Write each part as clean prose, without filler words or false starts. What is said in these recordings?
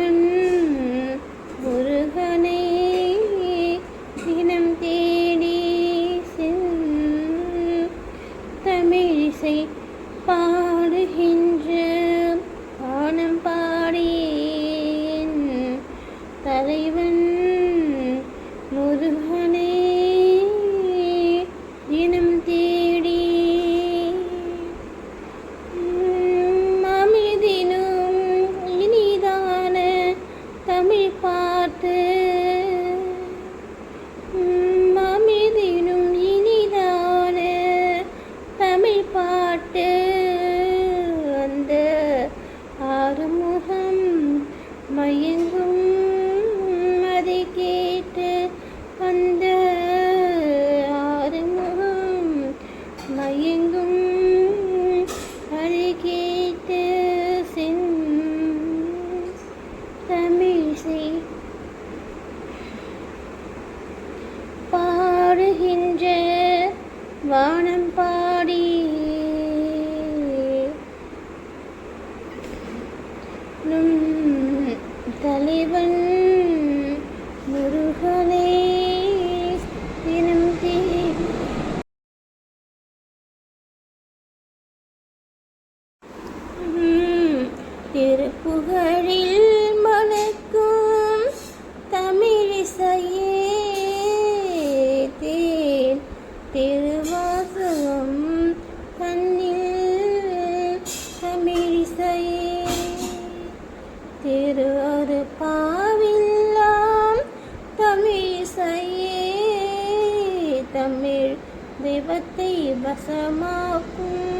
தலைவன் முருகனை தினம் தேடி தமிழிசை பாடுகின்ற வானம் பாடியேன் தலைவன் முருகனை தினம் தேடி அமிதினும் இனிதான தமிழ் பாட்டு அமிதினும் இனிதான தமிழ் பாட்டு அந்த ஆறுமுகம் மயங்கும் அதை கேட்டு அந்த ஆறுமுகம் மயங்கும் அதை கேட்டு தமிழிசை பாடுகின்ற வானம் பாடி தலைவன் முருகனை தினம் திருப்புகழில் மணக்கும் தமிழிசையே தேன் திருவாசகம் கண்ணில் தமிழிசையே திரு அறுப்பாவெல்லாம் தமிழிசையே தமிழ் தெய்வத்தை வசமாக்கும்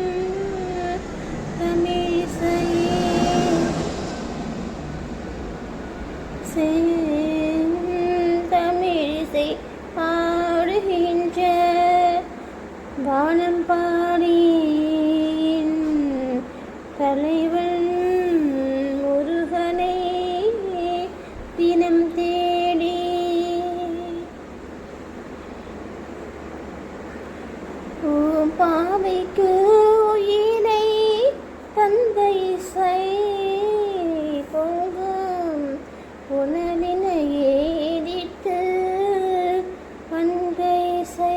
தமிழிசையே தமிழிசை பாடுகின்ற வானம் பாடியேன் தலைவன் முருகனை தினம் தேடி பாவைக்கு உயிரை தந்த இசை பொங்கும் உணவினை ஏடித்து வந்த இசை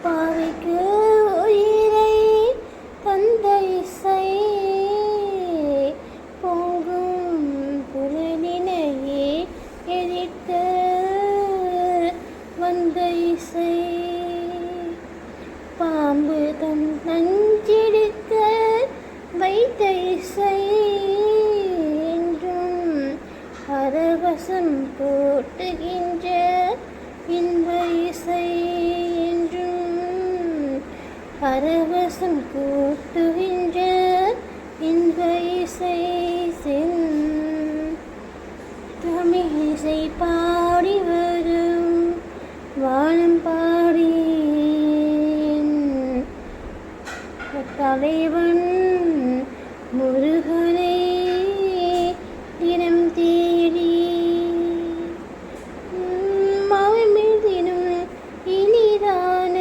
பாவைக்கு உயிரை தந்த இசை பொங்கும் புலனினையே எதிர்த்து வந்த இசை பாம்பு தன் நஞ்செடுக்க வைத்த இசை என்றும் பரவசம் போட்டுகின்ற இன்ப இசை என்றும் பரவசம் கூட்டுகின்ற இன்ப இசை தமிழிசை பாடி வரும் வானம் பாடி தலைவன் முருகனை தினம் தேடி மகிழ்ந்தினும் இனிதான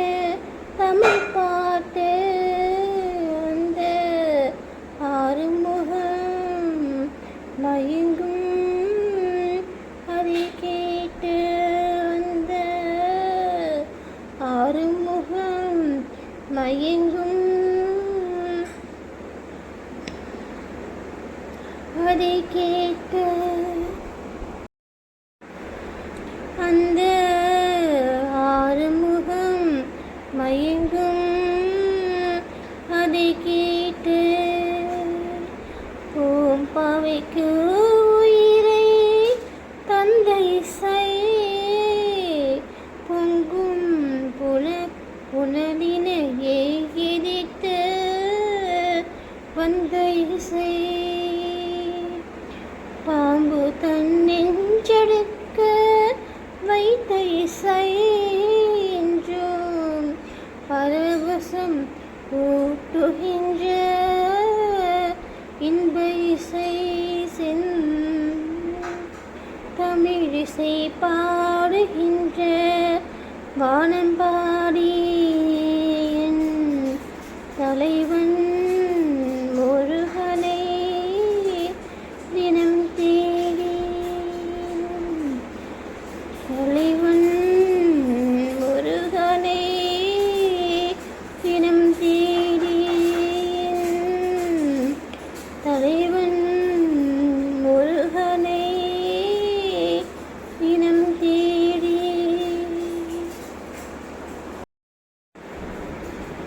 தமிழ் பாட்டு அந்த ஆறுமுகம் மயங்கும் அதை கேட்டு அந்த ஆறுமுகம் மயங்கும் அதை கேட்டு அந்த ஆறுமுகம் மயங்கும் அதை கேட்டு பாவைக்கு உயிரை தந்த இசை பொங்கும் புனலினையே எதிர்த்து வந்த இசை பாம்பு தன்னெஞ்செடுக்க வைத்த இசை என்றும் பரவசம் ஊட்டுகின்ற இன்ப இசை தமிழிசை பாடுகின்ற வானம் பாடியேன் தலைவன் முருகனை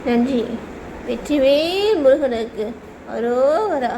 நன்றி. வெற்றிவேல் முருகனுக்கு அரோகரா.